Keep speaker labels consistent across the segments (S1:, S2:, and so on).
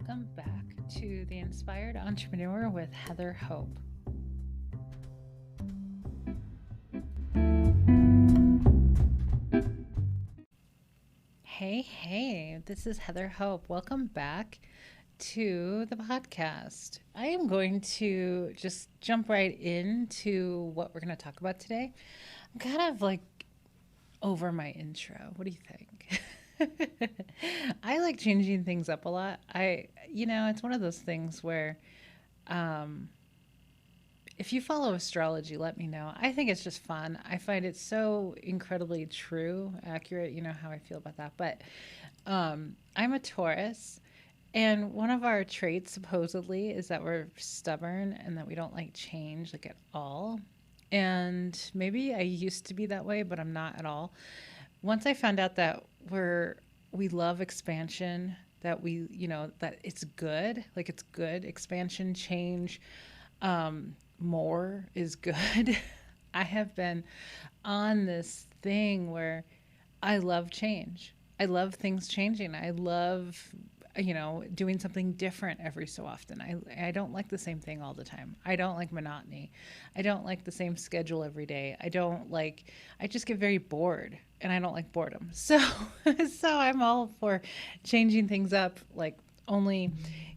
S1: Welcome back to The Inspired Entrepreneur with Heather Hope. Hey, this is Heather Hope. Welcome back to the podcast. I am going to just jump right into what we're going to talk about today. I'm kind of like over my intro. What do you think? I like changing things up a lot. It's one of those things where if you follow astrology, let me know. I think it's just fun. I find it so incredibly true, accurate. You know how I feel about that. But I'm a Taurus, and one of our traits supposedly is that we're stubborn and that we don't like change, like at all. And maybe I used to be that way, but I'm not at all. Once I found out that we love expansion, that that it's good, like it's good expansion, change, more is good. I have been on this thing where I love change. I love things changing. I love, doing something different every so often. I don't like the same thing all the time. I don't like monotony. I don't like the same schedule every day. I just get very bored and I don't like boredom. So, so I'm all for changing things up, like only,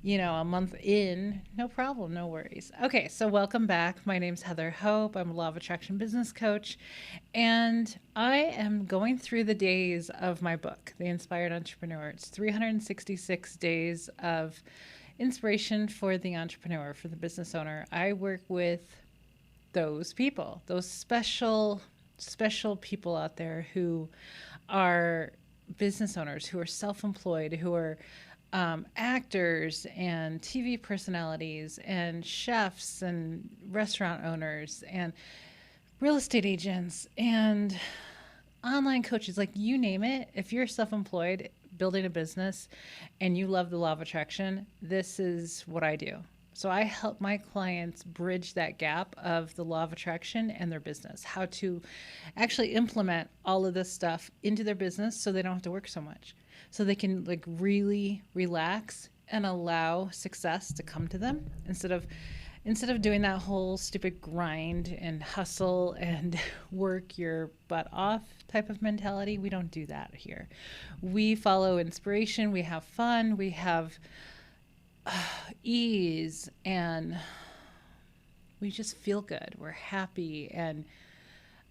S1: a month in, no problem, no worries. Okay, so welcome back. My name's Heather Hope. I'm a Law of Attraction business coach, and I am going through the days of my book, The Inspired Entrepreneur. It's 366 days of inspiration for the entrepreneur, for the business owner. I work with those people, those special people out there who are business owners, who are self-employed, who are actors and TV personalities and chefs and restaurant owners and real estate agents and online coaches, like you name it. If you're self-employed building a business and you love the law of attraction, this is what I do. So I help my clients bridge that gap of the law of attraction and their business, how to actually implement all of this stuff into their business so they don't have to work so much, so they can like really relax and allow success to come to them instead of doing that whole stupid grind and hustle and work your butt off type of mentality. We don't do that here. We follow inspiration, we have fun, we have ease, and we just feel good. We're happy and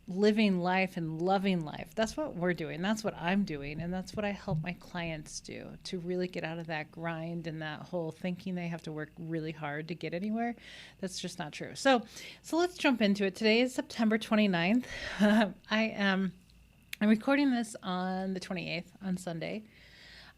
S1: living life and loving life. That's what we're doing. That's what I'm doing. And that's what I help my clients do, to really get out of that grind and that whole thinking they have to work really hard to get anywhere. That's just not true. So let's jump into it. Today is September 29th. I'm recording this on the 28th, on Sunday.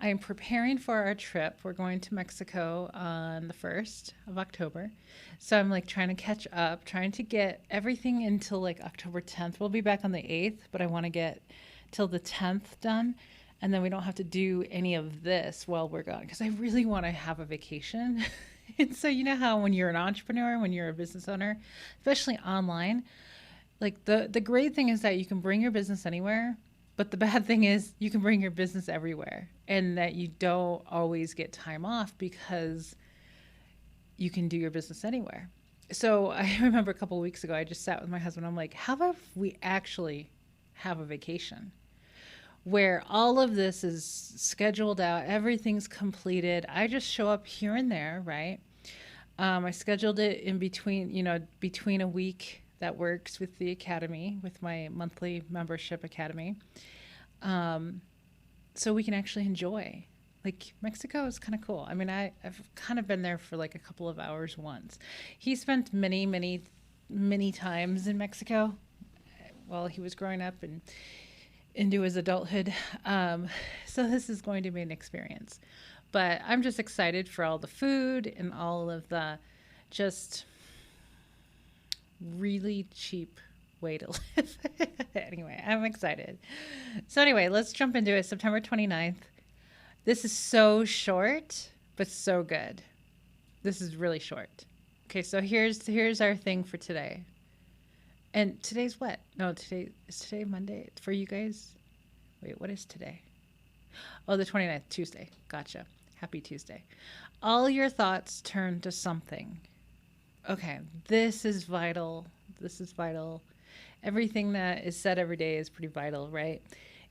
S1: I am preparing for our trip. We're going to Mexico on the 1st of October. So I'm like trying to catch up, trying to get everything until like October 10th. We'll be back on the 8th, but I want to get till the 10th done. And then we don't have to do any of this while we're gone, because I really want to have a vacation. And so you know how when you're an entrepreneur, when you're a business owner, especially online, like the great thing is that you can bring your business anywhere. But the bad thing is you can bring your business everywhere, and that you don't always get time off because you can do your business anywhere. So I remember a couple of weeks ago, I just sat with my husband. I'm like, how about if we actually have a vacation where all of this is scheduled out, everything's completed. I just show up here and there, right? I scheduled it in between a week that works with the academy, with my monthly membership academy. So we can actually enjoy. Like Mexico is kind of cool. I mean, I've kind of been there for like a couple of hours once. He spent many times in Mexico while he was growing up and into his adulthood. So this is going to be an experience. But I'm just excited for all the food and all of the just really cheap way to live. Anyway, I'm excited. So anyway, let's jump into it. September 29th. This is so short, but so good. This is really short. Okay, so here's our thing for today. And today's what? No, is today Monday for you guys? Wait, what is today? Oh, the 29th, Tuesday. Gotcha. Happy Tuesday. All your thoughts turn to something. Okay, this is vital. This is vital. Everything that is said every day is pretty vital, right?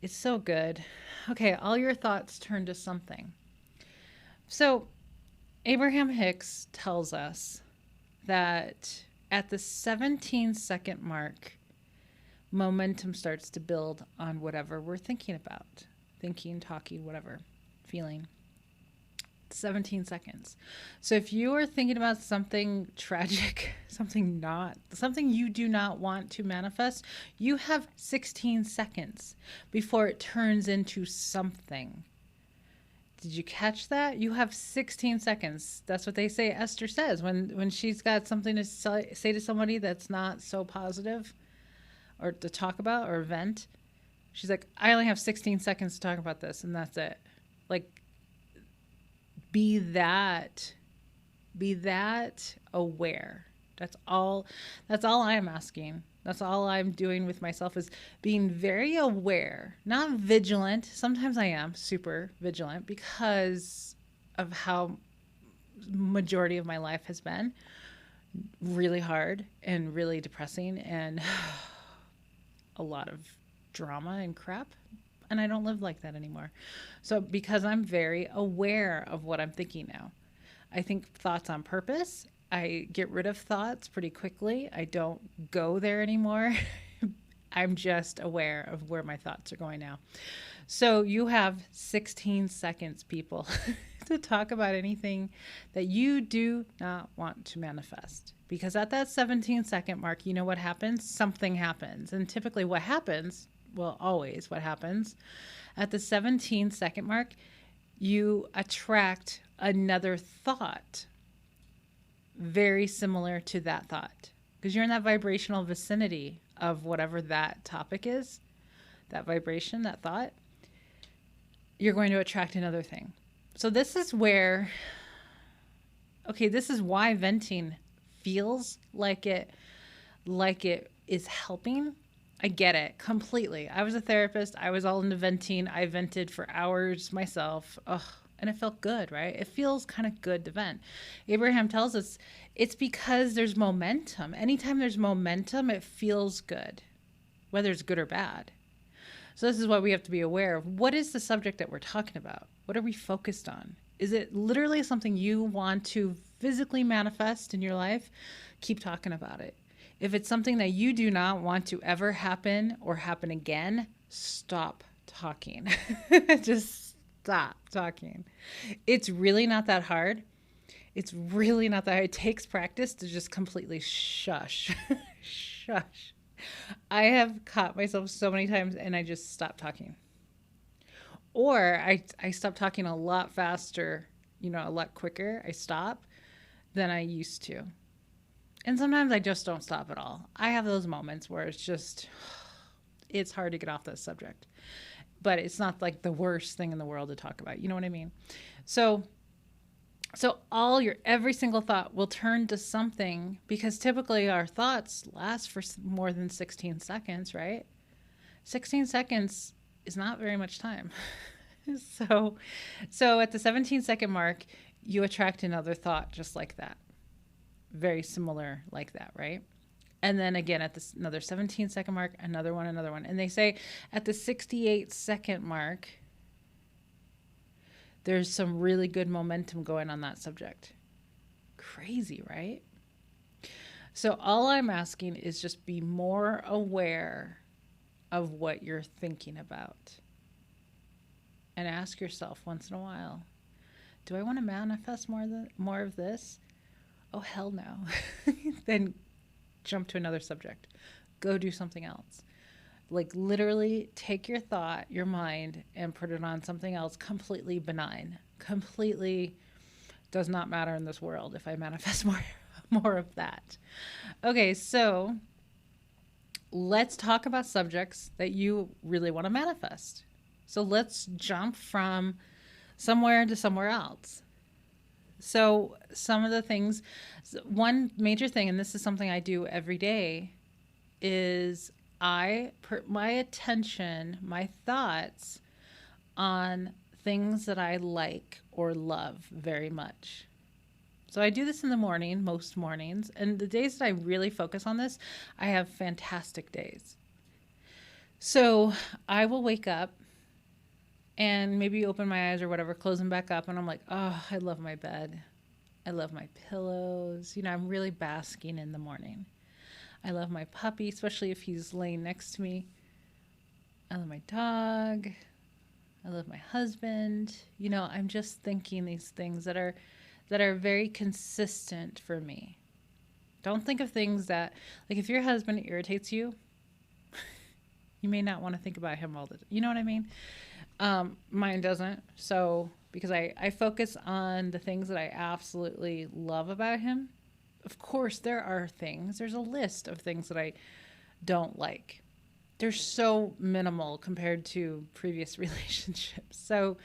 S1: It's so good. Okay, all your thoughts turn to something. So, Abraham Hicks tells us that at the 17-second mark, momentum starts to build on whatever we're thinking about. Thinking, talking, whatever, feeling. 17 seconds. So if you are thinking about something tragic, something you do not want to manifest, you have 16 seconds before it turns into something. Did you catch that? You have 16 seconds. That's what they say Esther says when she's got something to say to somebody that's not so positive or to talk about or vent. She's like, I only have 16 seconds to talk about this, and that's it. Like, be that aware. That's all I'm asking. That's all I'm doing with myself, is being very aware, not vigilant. Sometimes I am super vigilant because of how majority of my life has been really hard and really depressing and a lot of drama and crap. And I don't live like that anymore. So because I'm very aware of what I'm thinking now, I think thoughts on purpose. I get rid of thoughts pretty quickly. I don't go there anymore. I'm just aware of where my thoughts are going now. So you have 16 seconds, people, to talk about anything that you do not want to manifest. Because at that 17-second mark, you know what happens? Something happens. And typically what happens, well, always what happens, at the 17-second mark, you attract another thought very similar to that thought, because you're in that vibrational vicinity of whatever that topic is, that vibration, that thought. You're going to attract another thing. So this is where, okay, this is why venting feels like it is helping. I get it completely. I was a therapist. I was all into venting. I vented for hours myself. Ugh. And it felt good, right? It feels kind of good to vent. Abraham tells us it's because there's momentum. Anytime there's momentum, it feels good, whether it's good or bad. So this is why we have to be aware of what is the subject that we're talking about? What are we focused on? Is it literally something you want to physically manifest in your life? Keep talking about it. If it's something that you do not want to ever happen or happen again, stop talking. Just stop talking. It's really not that hard. It's really not that hard. It takes practice to just completely shush. Shush. I have caught myself so many times and I just stop talking. Or I stop talking a lot faster, a lot quicker. I stop than I used to. And sometimes I just don't stop at all. I have those moments where it's hard to get off this subject. But it's not like the worst thing in the world to talk about. You know what I mean? So every single thought will turn to something, because typically our thoughts last for more than 16 seconds, right? 16 seconds is not very much time. So at the 17-second mark, you attract another thought just like that. Very similar like that, right? And then again, at this another 17-second mark, another one. And they say at the 68-second mark, there's some really good momentum going on that subject. Crazy, right? So all I'm asking is just be more aware of what you're thinking about. And ask yourself once in a while, do I want to manifest more of this? Oh, hell no. Then jump to another subject. Go do something else. Like literally take your thought, your mind, and put it on something else completely benign. Completely does not matter in this world if I manifest more of that. Okay, so let's talk about subjects that you really want to manifest. So let's jump from somewhere to somewhere else. So some of the things, one major thing, and this is something I do every day, is I put my attention, my thoughts on things that I like or love very much. So I do this in the morning, most mornings. And the days that I really focus on this, I have fantastic days. So I will wake up and maybe open my eyes or whatever, close them back up. And I'm like, oh, I love my bed. I love my pillows. I'm really basking in the morning. I love my puppy, especially if he's laying next to me. I love my dog. I love my husband. I'm just thinking these things that are very consistent for me. Don't think of things that, like, if your husband irritates you, you may not want to think about him all the time. You know what I mean? Mine doesn't. So, because I focus on the things that I absolutely love about him. Of course, there's a list of things that I don't like. They're so minimal compared to previous relationships. So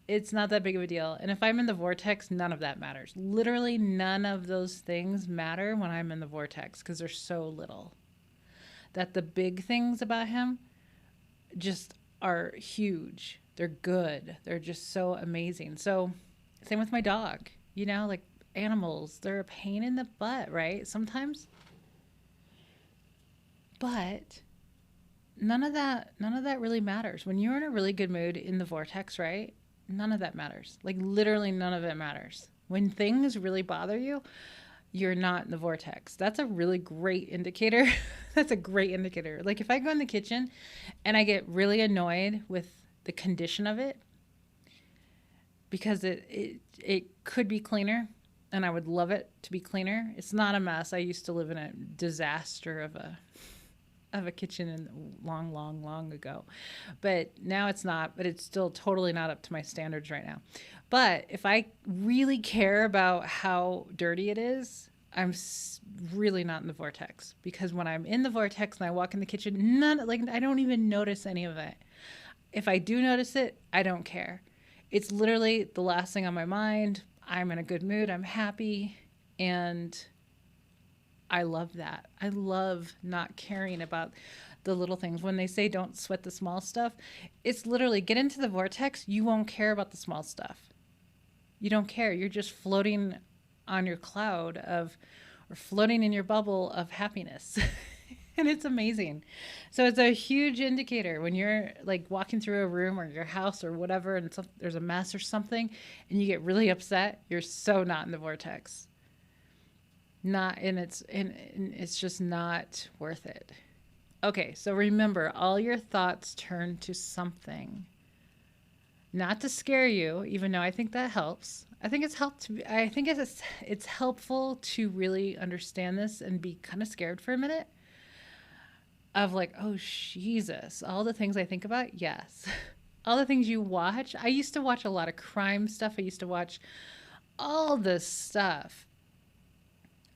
S1: it's not that big of a deal. And if I'm in the vortex, none of that matters. Literally none of those things matter when I'm in the vortex because they're so little. That the big things about him just are huge. They're good. They're just so amazing. So same with my dog. Like animals, they're a pain in the butt, right? Sometimes. But none of that really matters. When you're in a really good mood in the vortex, right? None of that matters. Like literally none of it matters. When things really bother you, you're not in the vortex. That's a really great indicator. That's a great indicator. Like if I go in the kitchen and I get really annoyed with the condition of it because it could be cleaner and I would love it to be cleaner. It's not a mess. I used to live in a disaster of a kitchen long ago. But now it's not, but it's still totally not up to my standards right now. But if I really care about how dirty it is, I'm really not in the vortex, because when I'm in the vortex and I walk in the kitchen, I don't even notice any of it. If I do notice it, I don't care. It's literally the last thing on my mind. I'm in a good mood. I'm happy. And I love that. I love not caring about the little things. When they say don't sweat the small stuff, it's literally get into the vortex. You won't care about the small stuff. You don't care. You're just floating on your cloud or floating in your bubble of happiness. And it's amazing. So it's a huge indicator when you're like walking through a room or your house or whatever, and there's a mess or something, and you get really upset. You're so not in the vortex. It's just not worth it. Okay, so remember, all your thoughts turn to something. Not to scare you, even though I think that helps. I think it's helpful to really understand this and be kind of scared for a minute. Of like, oh Jesus, all the things I think about, yes. All the things you watch. I used to watch a lot of crime stuff. I used to watch all this stuff.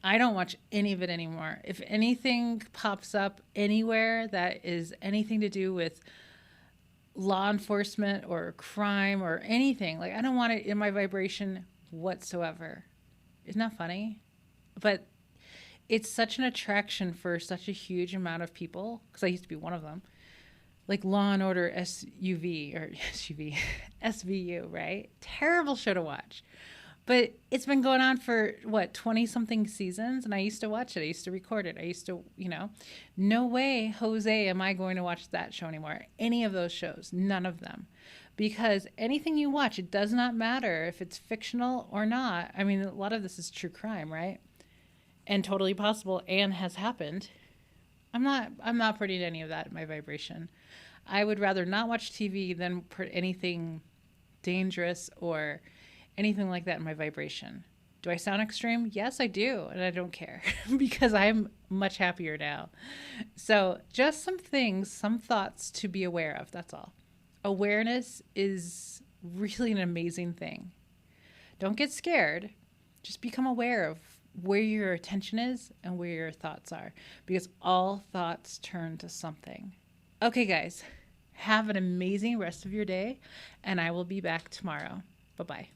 S1: I don't watch any of it anymore. If anything pops up anywhere that is anything to do with law enforcement or crime or anything, like I don't want it in my vibration whatsoever. Isn't that funny? But it's such an attraction for such a huge amount of people, because I used to be one of them. Like Law and Order SVU, right? Terrible show to watch. But it's been going on for, 20-something seasons, and I used to watch it. I used to record it. I used to, no way, Jose, am I going to watch that show anymore. Any of those shows, none of them. Because anything you watch, it does not matter if it's fictional or not. I mean, a lot of this is true crime, right? And totally possible and has happened. I'm not putting any of that in my vibration. I would rather not watch TV than put anything dangerous or anything like that in my vibration. Do I sound extreme? Yes, I do. And I don't care because I'm much happier now. So just some thoughts to be aware of. That's all. Awareness is really an amazing thing. Don't get scared. Just become aware of where your attention is and where your thoughts are, because all thoughts turn to something. Okay, guys, have an amazing rest of your day, and I will be back tomorrow. Bye-bye.